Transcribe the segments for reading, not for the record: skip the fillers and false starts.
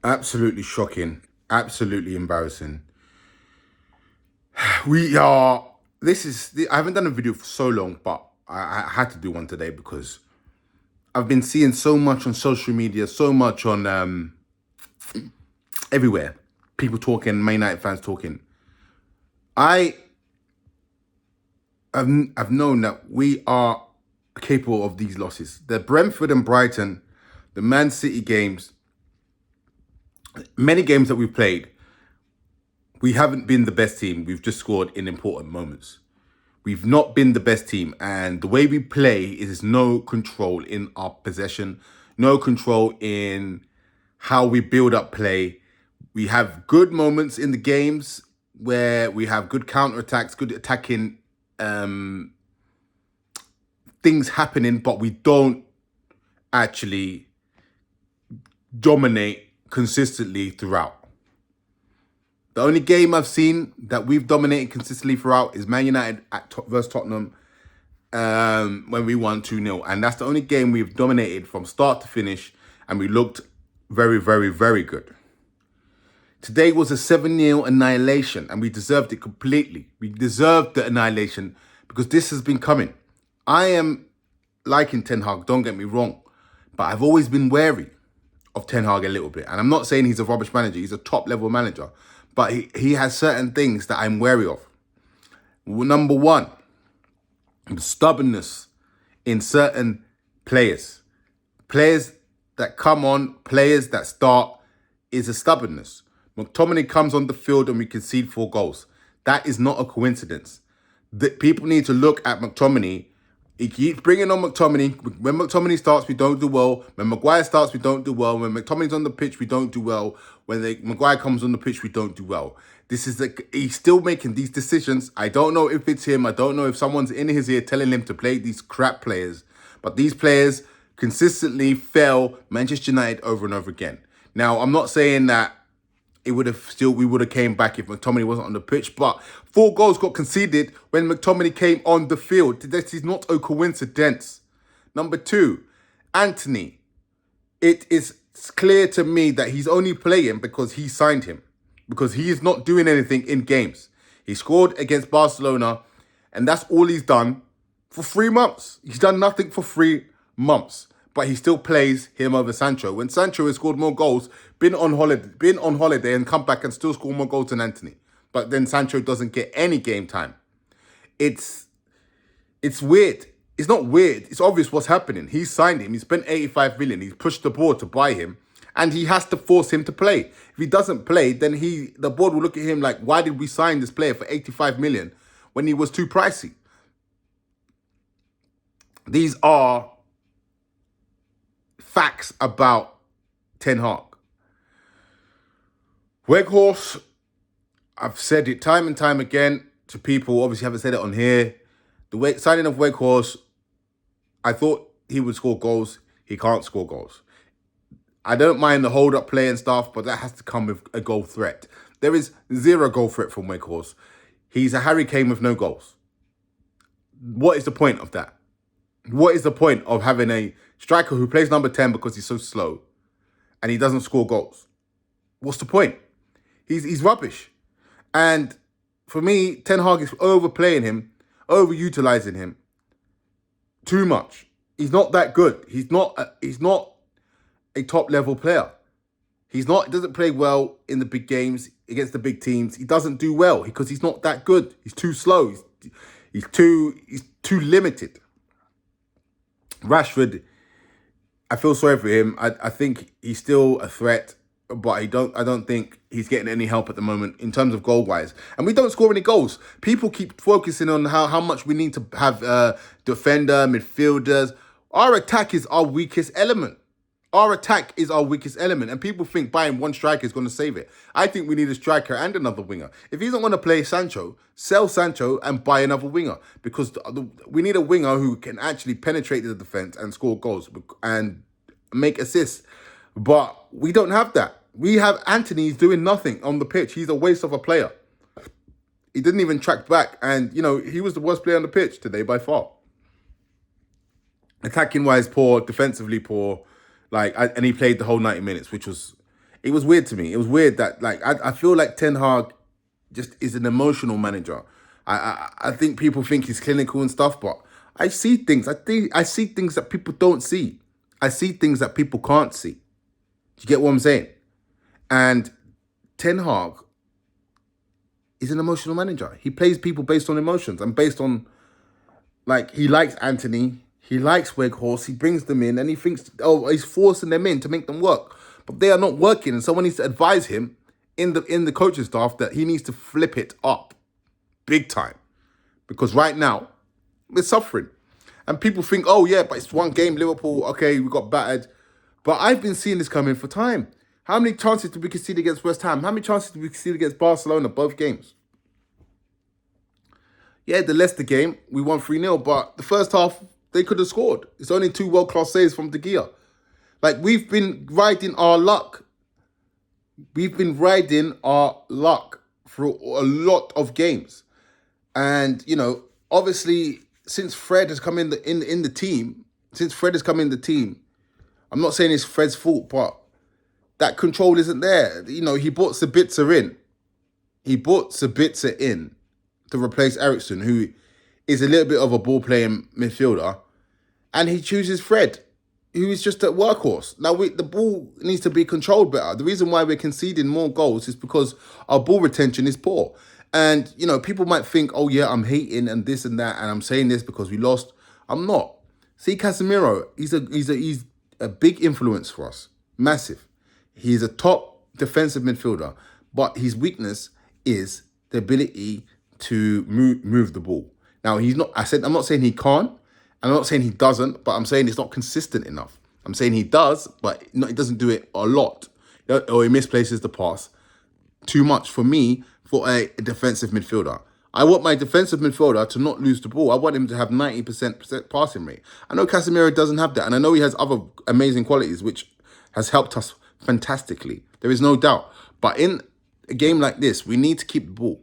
Absolutely shocking. Absolutely embarrassing. We are. I haven't done a video for so long, but I had to do one today because I've been seeing so much on social media, so much on everywhere. People talking, Man United fans talking. I have known that we are capable of these losses. The Brentford and Brighton, the Man City games, many games that we've played, we haven't been the best team. We've just scored in important moments. We've not been the best team. And the way we play is no control in our possession, no control in how we build up play. We have good moments in the games where we have good counter-attacks, good attacking things happening, but we don't actually dominate consistently throughout. The only game I've seen that we've dominated consistently throughout is Man United versus Tottenham when we won 2-0. And that's the only game we've dominated from start to finish, and we looked very, very, very good. Today was a 7-0 annihilation, and we deserved it completely. We deserved the annihilation because this has been coming. I am liking Ten Hag, don't get me wrong, but I've always been wary of Ten Hag a little bit. And I'm not saying he's a rubbish manager, he's a top-level manager, but he has certain things that I'm wary of. Number one, the stubbornness in certain players. Players that come on, players that start, is a stubbornness. Mctominey comes on the field and we concede 4 goals. That is not a coincidence. People need to look at Mctominey. He keeps bringing on Mctominey. When Mctominey starts, we don't do well. When Maguire starts, we don't do well. When McTominay's on the pitch, we don't do well. When Maguire comes on the pitch, we don't do well. He's still making these decisions. I don't know if it's him. I don't know if someone's in his ear telling him to play these crap players. But these players consistently fail Manchester United over and over again. Now, I'm not saying that we would have came back if McTominay wasn't on the pitch, but 4 goals got conceded when McTominay came on the field. This is not a coincidence. Number 2, Anthony. It is clear to me that he's only playing because he signed him, because he is not doing anything in games. He scored against Barcelona, and that's all he's done for 3 months. He's done nothing for 3 months. But he still plays him over Sancho. When Sancho has scored more goals, been on holiday and come back and still score more goals than Anthony. But then Sancho doesn't get any game time. It's weird. It's not weird. It's obvious what's happening. He signed him. He spent 85 million. He's pushed the board to buy him. And he has to force him to play. If he doesn't play, then the board will look at him like, why did we sign this player for 85 million when he was too pricey? These are facts about Ten Hag. Weghorst, I've said it time and time again to people, obviously haven't said it on here. The signing of Weghorst, I thought he would score goals. He can't score goals. I don't mind the hold-up play and stuff, but that has to come with a goal threat. There is 0 goal threat from Weghorst. He's a Harry Kane with no goals. What is the point of that? What is the point of having a striker who plays number 10 because he's so slow and he doesn't score goals? What's the point? He's rubbish. And for me, Ten Hag is overplaying him, overutilizing him too much. He's not that good. He's not a top-level player. He doesn't play well in the big games against the big teams. He doesn't do well because he's not that good. He's too slow. He's too limited. Rashford, I feel sorry for him. I think he's still a threat, but I don't think he's getting any help at the moment in terms of goal-wise. And we don't score any goals. People keep focusing on how much we need to have defender, midfielders. Our attack is our weakest element. Our attack is our weakest element, and people think buying one striker is going to save it. I think we need a striker and another winger. If he doesn't want to play Sancho, sell Sancho and buy another winger, because we need a winger who can actually penetrate the defense and score goals and make assists. But we don't have that. We have Anthony doing nothing on the pitch. He's a waste of a player. He didn't even track back, and he was the worst player on the pitch today by far. Attacking wise, poor. Defensively, poor. And he played the whole 90 minutes, which was It was weird to me. It was weird that like I feel like Ten Hag just is an emotional manager. I think people think he's clinical and stuff, but I see things. I see things that people don't see. I see things that people can't see. You get what I'm saying? And Ten Hag is an emotional manager. He plays people based on emotions and based on, like, he likes Anthony, he likes Weghorst, he brings them in and he thinks, oh, he's forcing them in to make them work. But they are not working, and someone needs to advise him in the coaching staff that he needs to flip it up big time. Because right now, we're suffering. And people think, oh yeah, but it's one game, Liverpool, okay, we got battered. But I've been seeing this coming for time. How many chances did we concede against West Ham? How many chances did we concede against Barcelona, both games? Yeah, the Leicester game, we won 3-0, but the first half, they could have scored. It's only 2 world-class saves from De Gea. Like, we've been riding our luck. We've been riding our luck through a lot of games. And, you know, obviously, since Fred has come in the team, I'm not saying it's Fred's fault, but that control isn't there. You know, he brought Sabitzer in. To replace Ericsson, who is a little bit of a ball-playing midfielder. And he chooses Fred, who is just a workhorse. Now, the ball needs to be controlled better. The reason why we're conceding more goals is because our ball retention is poor. And, you know, people might think, oh, yeah, I'm hating and this and that, and I'm saying this because we lost. I'm not. See, Casemiro, he's a big influence for us. Massive. He's a top defensive midfielder, but his weakness is the ability to move the ball. Now, I'm not saying he can't, I'm not saying he doesn't, but I'm saying it's not consistent enough. I'm saying he does, but he doesn't do it a lot. Or he misplaces the pass too much for me, for a defensive midfielder. I want my defensive midfielder to not lose the ball. I want him to have 90% passing rate. I know Casemiro doesn't have that, and I know he has other amazing qualities, which has helped us fantastically. There is no doubt. But in a game like this, we need to keep the ball.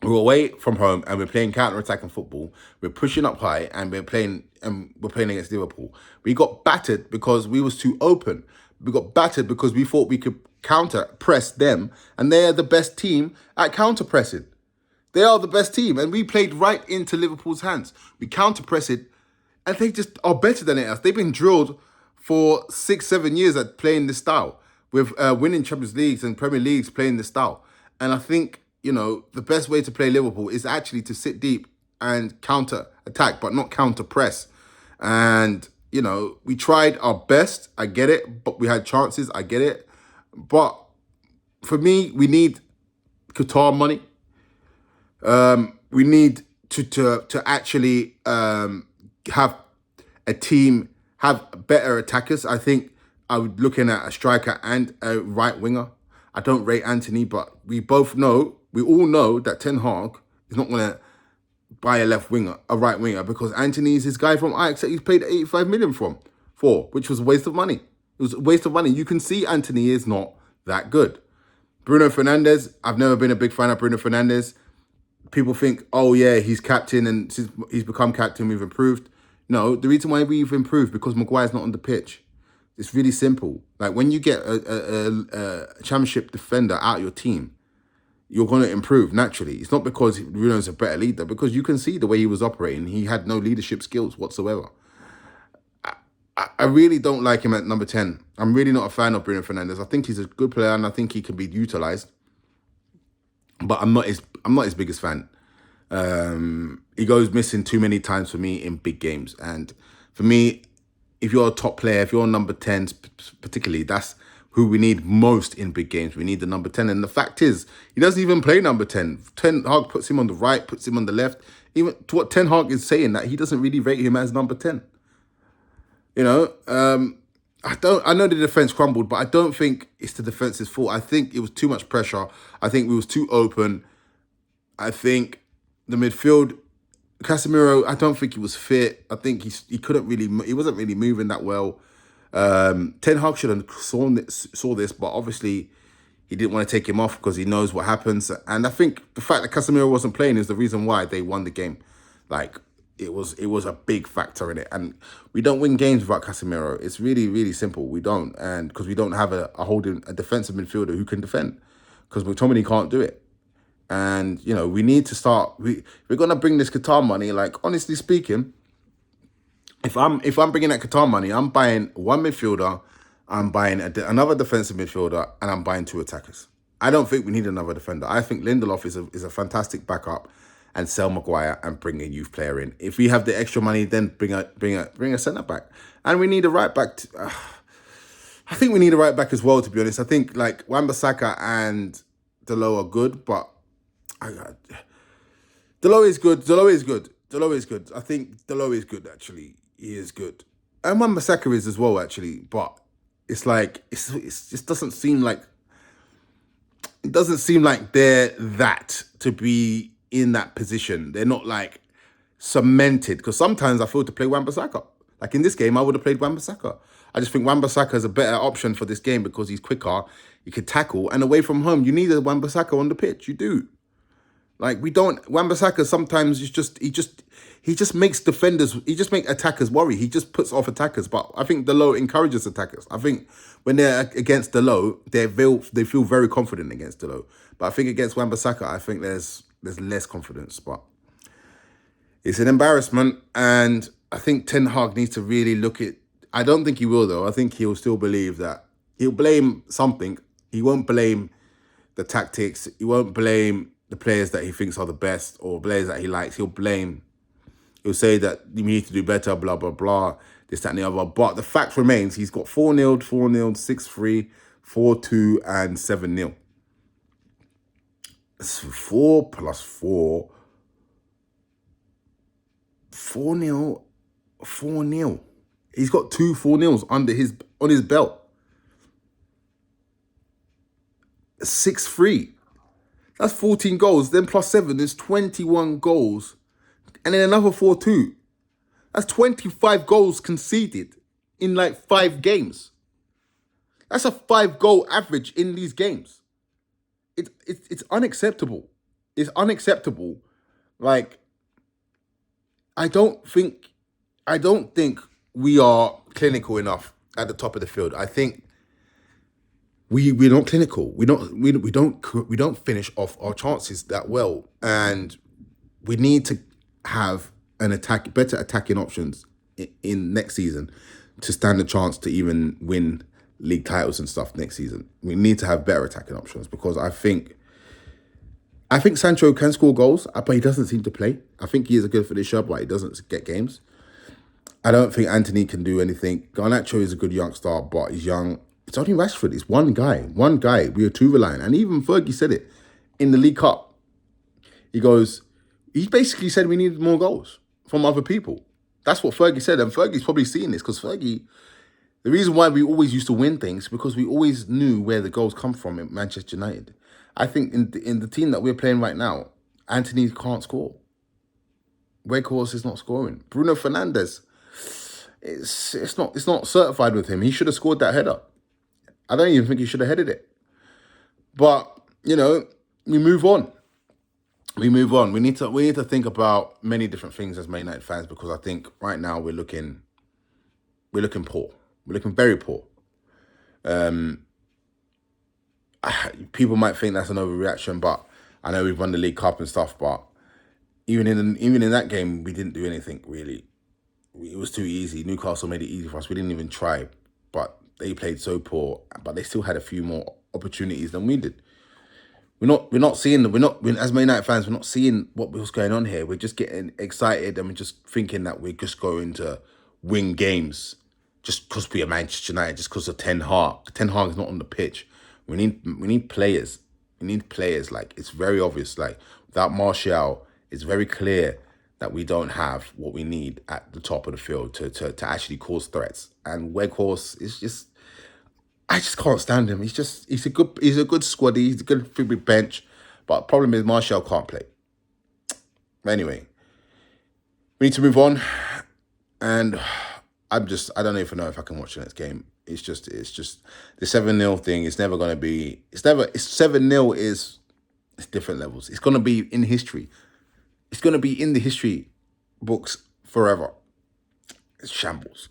We're away from home and we're playing counter-attacking football. We're pushing up high and we're playing against Liverpool. We got battered because we was too open. We got battered because we thought we could counter-press them, and they are the best team at counter-pressing. They are the best team, and we played right into Liverpool's hands. We counter-press it, and they just are better than us. They've been drilled for 6-7 years at playing this style, with winning Champions Leagues and Premier Leagues playing this style. And I think, you know, the best way to play Liverpool is actually to sit deep and counter-attack, but not counter-press. And, you know, we tried our best. I get it. But we had chances. I get it. But for me, we need Qatar money. We need to actually have a team, have better attackers. I think I would looking at a striker and a right winger. I don't rate Anthony, but we all know that Ten Hag is not going to buy a right winger, because Anthony is his guy from Ajax that he's paid 85 million for, which was a waste of money. It was a waste of money. You can see Anthony is not that good. Bruno Fernandes, I've never been a big fan of Bruno Fernandes. People think, oh yeah, he's captain, and since he's become captain, we've improved. No, the reason why we've improved because Maguire's not on the pitch. It's really simple. Like, when you get a championship defender out of your team, you're going to improve naturally. It's not because Bruno's a better leader, because you can see the way he was operating. He had no leadership skills whatsoever. I really don't like him at number 10. I'm really not a fan of Bruno Fernandes. I think he's a good player and I think he can be utilised. But I'm not his biggest fan. He goes missing too many times for me in big games. And for me, if you're a top player, if you're number 10 particularly, that's who we need most in big games. We need the number 10. And the fact is, he doesn't even play number 10. Ten Hag puts him on the right, puts him on the left. Even to what Ten Hag is saying, that he doesn't really rate him as number 10. You know, I know the defence crumbled, but I don't think it's the defence's fault. I think it was too much pressure. I think we was too open. I think the midfield, Casemiro, I don't think he was fit. I think he wasn't really moving that well. Ten Hag should have saw this, but obviously he didn't want to take him off because he knows what happens. And I think the fact that Casemiro wasn't playing is the reason why they won the game. Like, it was a big factor in it. And we don't win games without Casemiro. It's really, really simple. We don't. And because we don't have a defensive midfielder who can defend. Because Mctominey can't do it. And, we need to start. We're going to bring this Qatar money. Like, honestly speaking, if I'm bringing that Qatar money, I'm buying one midfielder, I'm buying another defensive midfielder, and I'm buying two attackers. I don't think we need another defender. I think Lindelof is a fantastic backup, and sell Maguire and bring a youth player in. If we have the extra money, then bring a centre back, and we need a right back. I think we need a right back as well. To be honest, I think like Wan-Bissaka and Delo are good, but Delo is good. Delo is good. I think Delo is good, actually. He is good. And Wan-Bissaka is as well, actually. But it's like, it just doesn't seem like they're that to be in that position. They're not like cemented. Because sometimes I feel to play Wan-Bissaka. Like in this game, I would have played Wan-Bissaka. I just think Wan-Bissaka is a better option for this game because he's quicker, he could tackle. And away from home, you need a Wan-Bissaka on the pitch. You do. Like, we don't... Wan-Bissaka sometimes he just makes defenders... He just makes attackers worry. He just puts off attackers. But I think Delo encourages attackers. I think when they're against Delo, they feel very confident against Delo. But I think against Wan-Bissaka, I think there's less confidence. But it's an embarrassment. And I think Ten Hag needs to really look at... I don't think he will, though. I think he'll still believe that... He'll blame something. He won't blame the tactics. He won't blame the players that he thinks are the best or players that he likes. He'll say that we need to do better, blah, blah, blah, this, that, and the other. But the fact remains, he's got 4-0, 4-0, 6-3, 4-2, and 7-0. It's 4 plus 4. 4-0, 4-0. He's got 2 4-0s on his belt. 6-3. That's 14 goals. Then plus 7 is 21 goals. And then another 4-2. That's 25 goals conceded in like 5 games. That's a 5-goal average in these games. It's unacceptable. It's unacceptable. Like, I don't think we are clinical enough at the top of the field. I think we're not clinical. We don't finish off our chances that well, and we need to have better attacking options in next season to stand a chance to even win league titles and stuff next season. We need to have better attacking options because I think Sancho can score goals, but he doesn't seem to play. I think he is a good finisher, but he doesn't get games. I don't think Anthony can do anything. Garnacho is a good youngster, but he's young. It's only Rashford. It's one guy. We are too reliant. And even Fergie said it in the League Cup. He basically said we needed more goals from other people. That's what Fergie said. And Fergie's probably seeing this because Fergie, the reason why we always used to win things because we always knew where the goals come from in Manchester United. I think in the team that we're playing right now, Anthony can't score. Weghorst is not scoring. Bruno Fernandes, it's not certified with him. He should have scored that header. I don't even think he should have headed it. But, we move on. We need to think about many different things as Man United fans because I think right now we're looking poor. We're looking very poor. People might think that's an overreaction, but I know we've won the League Cup and stuff, but even in that game, we didn't do anything really. It was too easy. Newcastle made it easy for us. We didn't even try, but they played so poor, but they still had a few more opportunities than we did. As Man United fans, we're not seeing what was going on here. We're just getting excited and we're just thinking that we're just going to win games just because we are Manchester United, just because of Ten Hag. Ten Hag is not on the pitch. We need players. We need players. Like, it's very obvious. Like, without Martial, it's very clear that we don't have what we need at the top of the field to actually cause threats. And Weghorst is just, I just can't stand him. He's a good squaddy. He's a good big bench. But the problem is Martial can't play. Anyway, we need to move on. And I don't even know if I can watch the next game. It's just the 7-0 thing. It's 7-0 is different levels. It's going to be in history. It's going to be in the history books forever. It's shambles.